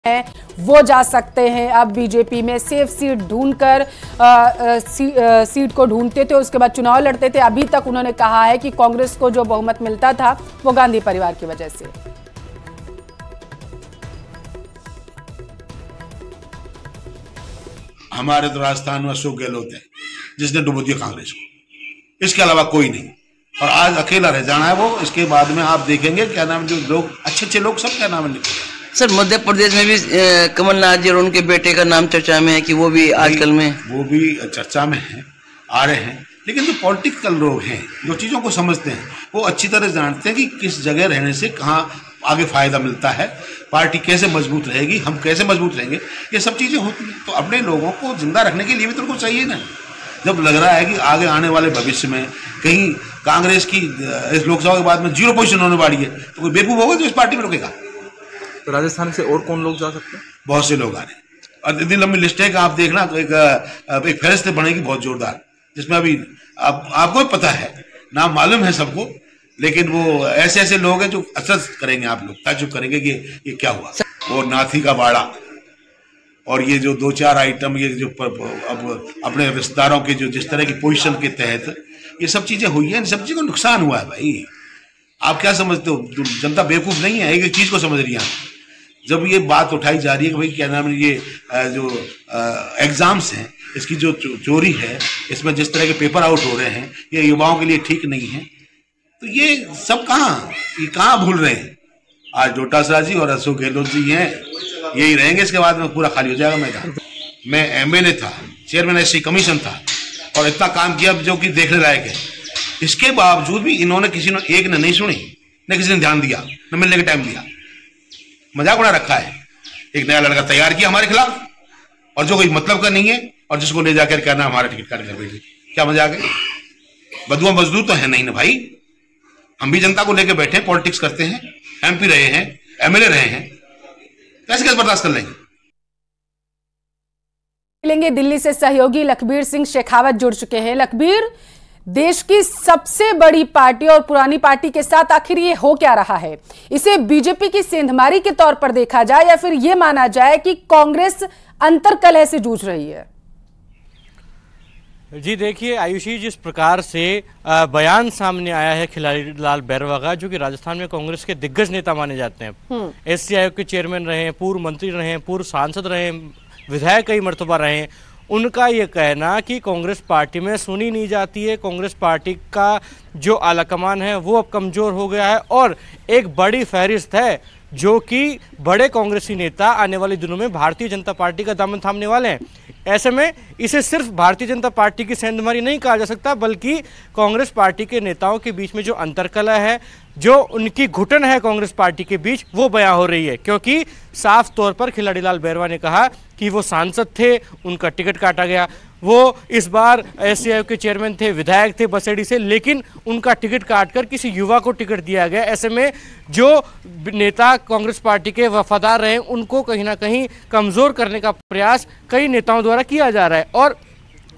हैं वो जा सकते हैं। अब बीजेपी में सेफ सीट ढूंढकर सीट को ढूंढते थे, उसके बाद चुनाव लड़ते थे। अभी तक उन्होंने कहा है कि कांग्रेस को जो बहुमत मिलता था वो गांधी परिवार की वजह से। हमारे तो राजस्थान में अशोक गहलोत है जिसने डुबो दिया कांग्रेस को, इसके अलावा कोई नहीं। और आज अकेला रह जाना है वो। इसके बाद में आप देखेंगे क्या नाम, जो लोग अच्छे लोग सब क्या नाम है। सर मध्य प्रदेश में भी कमलनाथ जी और उनके बेटे का नाम चर्चा में है कि वो भी आजकल में वो भी चर्चा में है, आ रहे हैं। लेकिन जो पॉलिटिकल लोग हैं, जो चीज़ों को समझते हैं, वो अच्छी तरह जानते हैं कि किस जगह रहने से कहाँ आगे फायदा मिलता है, पार्टी कैसे मजबूत रहेगी, हम कैसे मजबूत रहेंगे, ये सब चीज़ें होती हैं। तो अपने लोगों को जिंदा रखने के लिए भी तो उनको चाहिए ना। जब लग रहा है कि आगे आने वाले भविष्य में कहीं कांग्रेस की इस लोकसभा के बाद में 0 पोजीशन होने वाली है, तो कोई बेवकूफ होगा जो इस पार्टी में रुकेगा। तो राजस्थान से और कौन लोग जा सकते हैं? बहुत से लोग आ रहे हैं और इतनी लंबी लिस्ट है कि आप देखना तो एक फहरिस्त बनेगी बहुत जोरदार, जिसमें अभी आपको पता है, नाम मालूम है सबको। लेकिन वो ऐसे लोग हैं जो असर करेंगे, आप लोग ताज्जुब करेंगे कि ये क्या हुआ। और नाथी का बाड़ा और ये जो 2-4 आइटम, ये जो अब अपने रिश्तेदारों के जो जिस तरह की पोजीशन के तहत ये सब चीजें हुई हैं, इन सब चीजों को नुकसान हुआ है। भाई आप क्या समझते हो, जनता बेवकूफ नहीं है, एक चीज को समझ रही है। जब ये बात उठाई जा रही है कि भाई क्या नाम है, ये जो एग्जाम्स हैं, इसकी जो चोरी है, इसमें जिस तरह के पेपर आउट हो रहे हैं, ये युवाओं के लिए ठीक नहीं है। तो ये सब कहाँ भूल रहे हैं। आज डोटासरा जी और अशोक गहलोत जी हैं, यही रहेंगे। इसके बाद में पूरा खाली हो जाएगा मैदान। मैं एमएलए था, चेयरमैन एससी कमीशन था और इतना काम किया जो कि देखने लायक है। इसके बावजूद भी इन्होंने किसी ने एक ने नहीं सुनी, न किसी ने ध्यान दिया, न मिलने का टाइम दिया। मजाक उड़ा रखा है। एक नया लड़का तैयार किया हमारे खिलाफ और जो कोई मतलब का नहीं है, और जिसको ले जाकर कहना हमारा टिकट काट कर बैठे। क्या मजाक है? बदुआ मजदूर तो है नहीं ना भाई। हम भी जनता को लेकर बैठे, पॉलिटिक्स करते हैं, एमपी रहे हैं, एमएलए रहे हैं, कैसे बर्दाश्त कर लेंगे। दिल्ली से सहयोगी लखबीर सिंह शेखावत जुड़ चुके हैं। लखबीर, देश की सबसे बड़ी पार्टी और पुरानी पार्टी के साथ आखिर ये हो क्या रहा है? इसे बीजेपी की सेंधमारी के तौर पर देखा जाए या फिर ये माना जाए कि कांग्रेस अंतर्कलह से जूझ रही है? जी देखिए आयुषी, जिस प्रकार से बयान सामने आया है खिलाड़ी लाल बैरवा का, जो कि राजस्थान में कांग्रेस के दिग्गज नेता माने जाते हैं, एससी आयोग के चेयरमैन रहे हैं, पूर्व मंत्री रहे हैं, पूर्व सांसद रहे हैं, विधायक कई मर्तबा रहे हैं। उनका ये कहना कि कांग्रेस पार्टी में सुनी नहीं जाती है, कांग्रेस पार्टी का जो आलाकमान है वो अब कमज़ोर हो गया है और एक बड़ी फहरिस्त है जो कि बड़े कांग्रेसी नेता आने वाले दिनों में भारतीय जनता पार्टी का दामन थामने वाले हैं। ऐसे में इसे सिर्फ भारतीय जनता पार्टी की सेंधमारी नहीं कहा जा सकता, बल्कि कांग्रेस पार्टी के नेताओं के बीच में जो अंतर्कलह है, जो उनकी घुटन है कांग्रेस पार्टी के बीच, वो बयां हो रही है। क्योंकि साफ तौर पर खिलाड़ी लाल बैरवा ने कहा कि वो सांसद थे, उनका टिकट काटा गया। वो इस बार एससी आयोग के चेयरमैन थे, विधायक थे बसेड़ी से, लेकिन उनका टिकट काटकर किसी युवा को टिकट दिया गया। ऐसे में जो नेता कांग्रेस पार्टी के वफादार रहे, उनको कहीं ना कहीं कमज़ोर करने का प्रयास कई नेताओं द्वारा किया जा रहा है। और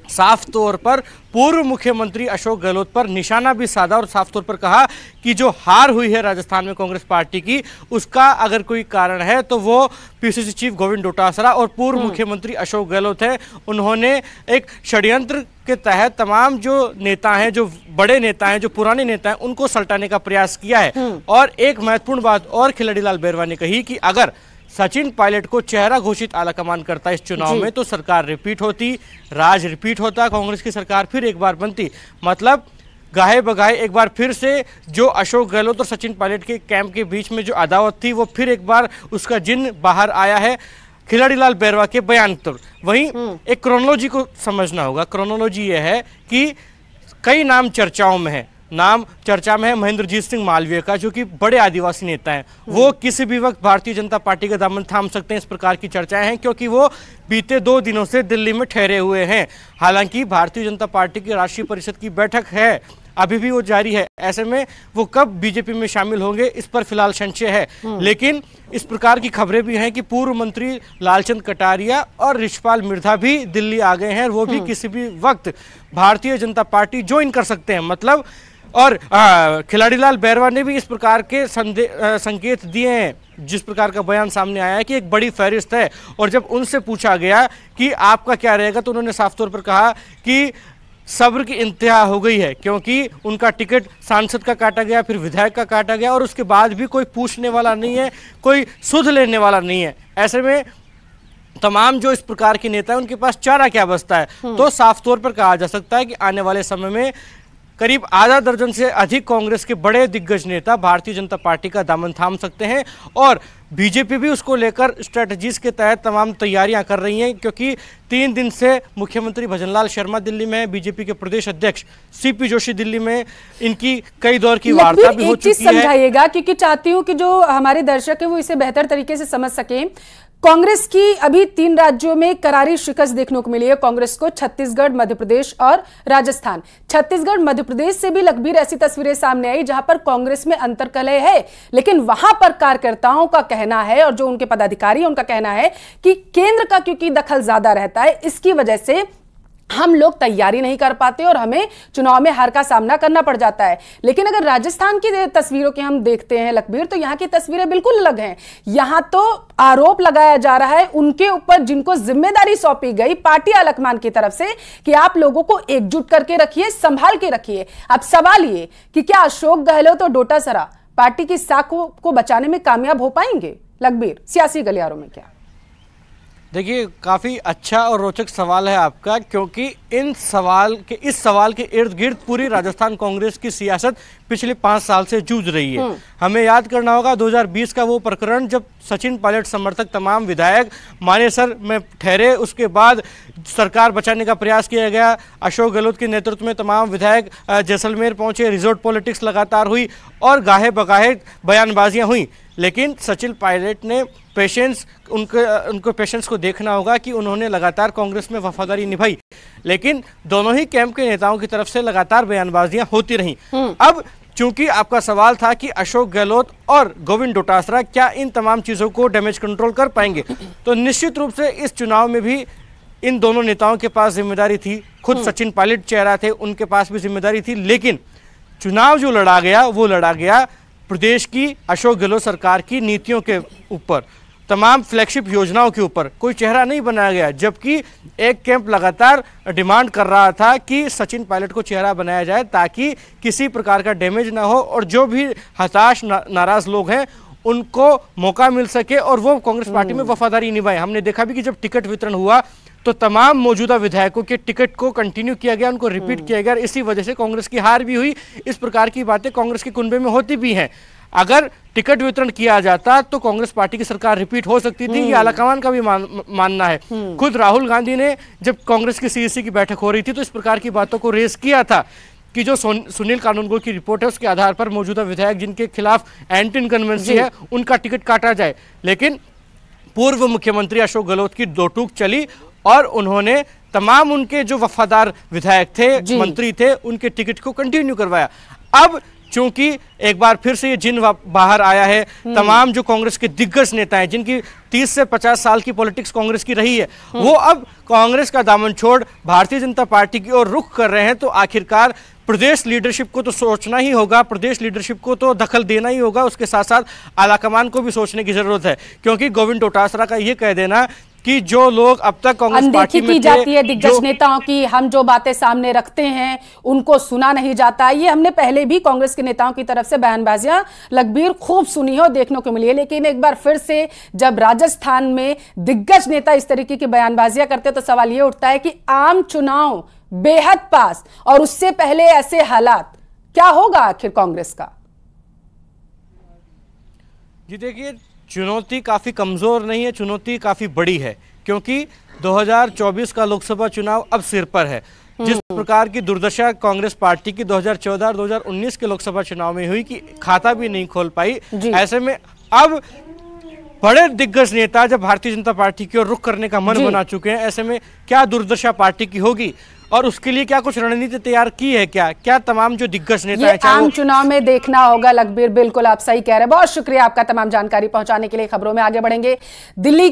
साफ तौर पर पूर्व मुख्यमंत्री अशोक गहलोत पर निशाना भी साधा और साफ तौर पर कहा कि जो हार हुई है राजस्थान में कांग्रेस पार्टी की, उसका अगर कोई कारण है तो वो पीसीसी चीफ गोविंद डोटासरा और पूर्व मुख्यमंत्री अशोक गहलोत है। उन्होंने एक षड्यंत्र के तहत तमाम जो नेता हैं, जो बड़े नेता हैं, जो पुराने नेता हैं, उनको सल्टाने का प्रयास किया है। और एक महत्वपूर्ण बात और खिलाड़ी लाल बैरवा ने कही कि अगर सचिन पायलट को चेहरा घोषित आलाकमान करता इस चुनाव में तो सरकार रिपीट होती, राज रिपीट होता, कांग्रेस की सरकार फिर एक बार बनती। मतलब गाहे बगाहे एक बार फिर से जो अशोक गहलोत और सचिन पायलट के कैंप के बीच में जो अदावत थी, वो फिर एक बार उसका जिन बाहर आया है खिलाड़ी लाल बैरवा के बयान पर। वहीं एक क्रोनोलॉजी को समझना होगा। क्रोनोलॉजी ये है कि कई नाम चर्चाओं में है। नाम चर्चा में है महेंद्रजीत सिंह मालवीय का, जो कि बड़े आदिवासी नेता हैं। वो किसी भी वक्त भारतीय जनता पार्टी का दामन थाम सकते हैं, इस प्रकार की चर्चाएं हैं, क्योंकि वो बीते 2 दिनों से दिल्ली में ठहरे हुए हैं। हालांकि भारतीय जनता पार्टी की राष्ट्रीय परिषद की बैठक है, अभी भी वो जारी है। ऐसे में वो कब बीजेपी में शामिल होंगे, इस पर फिलहाल संशय है। लेकिन इस प्रकार की खबरें भी हैं कि पूर्व मंत्री लालचंद कटारिया और रिछपाल मिर्धा भी दिल्ली आ गए हैं, वो भी किसी भी वक्त भारतीय जनता पार्टी ज्वाइन कर सकते हैं। मतलब और खिलाड़ी लाल बैरवा ने भी इस प्रकार के संकेत दिए हैं जिस प्रकार का बयान सामने आया है कि एक बड़ी फहरिस्त है, और जब उनसे पूछा गया कि आपका क्या रहेगा तो उन्होंने साफ तौर पर कहा कि सब्र की इंतहा हो गई है, क्योंकि उनका टिकट सांसद का काटा गया, फिर विधायक का काटा गया, और उसके बाद भी कोई पूछने वाला नहीं है, कोई सुध लेने वाला नहीं है। ऐसे में तमाम जो इस प्रकार के नेता हैं उनके पास चारा क्या बचता है। तो साफ तौर पर कहा जा सकता है कि आने वाले समय में करीब आधा दर्जन से अधिक कांग्रेस के बड़े दिग्गज नेता भारतीय जनता पार्टी का दामन थाम सकते हैं, और बीजेपी भी उसको लेकर स्ट्रेटजीज के तहत तमाम तैयारियां कर रही हैं, क्योंकि 3 दिन से मुख्यमंत्री भजनलाल शर्मा दिल्ली में, बीजेपी के प्रदेश अध्यक्ष सीपी जोशी दिल्ली में, इनकी कई दौर की वार्ता भी हो चुकी है। समझाइएगा, क्योंकि चाहती हूं कि जो हमारे दर्शक है वो इसे बेहतर तरीके से समझ सकें। कांग्रेस की अभी 3 राज्यों में करारी शिकस्त देखने को मिली है कांग्रेस को, छत्तीसगढ़, मध्य प्रदेश और राजस्थान। छत्तीसगढ़, मध्य प्रदेश से भी लखबीर ऐसी तस्वीरें सामने आई जहां पर कांग्रेस में अंतर्कलह है, लेकिन वहां पर कार्यकर्ताओं का कहना है और जो उनके पदाधिकारी हैं उनका कहना है कि केंद्र का क्योंकि दखल ज्यादा रहता है, इसकी वजह से हम लोग तैयारी नहीं कर पाते और हमें चुनाव में हार का सामना करना पड़ जाता है। लेकिन अगर राजस्थान की तस्वीरों की हम देखते हैं लखबीर, तो यहां की तस्वीरें बिल्कुल अलग हैं। यहां तो आरोप लगाया जा रहा है उनके ऊपर जिनको जिम्मेदारी सौंपी गई पार्टी आलाकमान की तरफ से कि आप लोगों को एकजुट करके रखिए, संभाल के रखिए। अब सवाल ये कि क्या अशोक गहलोत और डोटासरा पार्टी की साख को बचाने में कामयाब हो पाएंगे लखबीर सियासी गलियारों में? क्या देखिए, काफ़ी अच्छा और रोचक सवाल है आपका, क्योंकि इस सवाल के इर्द गिर्द पूरी राजस्थान कांग्रेस की सियासत पिछले 5 साल से जूझ रही है। हमें याद करना होगा 2020 का वो प्रकरण जब सचिन पायलट समर्थक तमाम विधायक मानेसर में ठहरे, उसके बाद सरकार बचाने का प्रयास किया गया, अशोक गहलोत के नेतृत्व में तमाम विधायक जैसलमेर पहुंचे, रिजोर्ट पॉलिटिक्स लगातार हुई और गाहे बगाहे बयानबाजियां हुई। लेकिन सचिन पायलट ने उनको पेशेंस को देखना होगा कि उन्होंने लगातार कांग्रेस में वफादारी निभाई, लेकिन दोनों ही कैंप के नेताओं की तरफ से लगातार बयानबाजियां होती रहीं। अब चूंकि आपका सवाल था कि अशोक गहलोत और गोविंद डोटासरा क्या इन तमाम चीजों को डैमेज कंट्रोल कर पाएंगे, तो निश्चित रूप से इस चुनाव में भी इन दोनों नेताओं के पास जिम्मेदारी थी। खुद सचिन पायलट चेहरा थे, उनके पास भी जिम्मेदारी थी, लेकिन चुनाव जो लड़ा गया वो लड़ा गया प्रदेश की अशोक गहलोत सरकार की नीतियों के ऊपर, तमाम फ्लैगशिप योजनाओं के ऊपर कोई चेहरा नहीं बनाया गया। जबकि एक कैंप लगातार डिमांड कर रहा था कि सचिन पायलट को चेहरा बनाया जाए ताकि किसी प्रकार का डैमेज ना हो और जो भी हताश नाराज लोग हैं उनको मौका मिल सके और वो कांग्रेस पार्टी में वफादारी निभाए। हमने देखा भी कि जब टिकट वितरण हुआ तो तमाम मौजूदा विधायकों के टिकट को कंटिन्यू किया गया, उनको रिपीट किया गया, इसी वजह से कांग्रेस की हार भी हुई। इस प्रकार की बातें कांग्रेस के कुनबे में होती भी हैं। अगर टिकट वितरण किया जाता तो कांग्रेस पार्टी की सरकार रिपीट हो सकती थी, ये आलाकमान का भी मानना है। खुद राहुल गांधी ने जब कांग्रेस की सीईसी की बैठक हो रही थी तो इस प्रकार की बातों को रेस किया था कि जो सुनील कानूनगो की रिपोर्ट है उसके आधार पर मौजूदा विधायक जिनके खिलाफ एंटी इनकन्वेंसी है उनका टिकट काटा जाए। लेकिन पूर्व मुख्यमंत्री अशोक गहलोत की दो टूक चली और उन्होंने तमाम उनके जो वफादार विधायक थे, मंत्री थे, उनके टिकट को कंटिन्यू करवाया। अब चूंकि एक बार फिर से ये जिन बाहर आया है, तमाम जो कांग्रेस के दिग्गज नेता हैं जिनकी 30 से 50 साल की पॉलिटिक्स कांग्रेस की रही है, वो अब कांग्रेस का दामन छोड़ भारतीय जनता पार्टी की ओर रुख कर रहे हैं। तो आखिरकार प्रदेश लीडरशिप को तो सोचना ही होगा, प्रदेश लीडरशिप को तो दखल देना ही होगा, उसके साथ साथ आलाकमान को भी सोचने की जरूरत है। क्योंकि गोविंद डोटासरा का ये कह देना कि जो लोग अब तक कांग्रेस पार्टी में की जाती है दिग्गज नेताओं की, हम जो बातें सामने रखते हैं उनको सुना नहीं जाता, ये हमने पहले भी कांग्रेस के नेताओं की तरफ से बयानबाजियां लखबीर खूब सुनी है और देखने को मिली है। लेकिन एक बार फिर से जब राजस्थान में दिग्गज नेता इस तरीके की बयानबाजियां करते हैं तो सवाल ये उठता है कि आम चुनाव बेहद पास और उससे पहले ऐसे हालात, क्या होगा आखिर कांग्रेस का? जी देखिए, चुनौती काफ़ी कमज़ोर नहीं है, चुनौती काफ़ी बड़ी है, क्योंकि 2024 का लोकसभा चुनाव अब सिर पर है। जिस प्रकार की दुर्दशा कांग्रेस पार्टी की 2014 और 2019 के लोकसभा चुनाव में हुई कि खाता भी नहीं खोल पाई, ऐसे में अब बड़े दिग्गज नेता जब भारतीय जनता पार्टी की ओर रुख करने का मन बना चुके हैं, ऐसे में क्या दुर्दशा पार्टी की होगी और उसके लिए क्या कुछ रणनीति तैयार की है? क्या तमाम जो दिग्गज नेता हैं आम चुनाव में देखना होगा लखबीर। बिल्कुल आप सही कह रहे हैं। बहुत शुक्रिया आपका तमाम जानकारी पहुंचाने के लिए। खबरों में आगे बढ़ेंगे। दिल्ली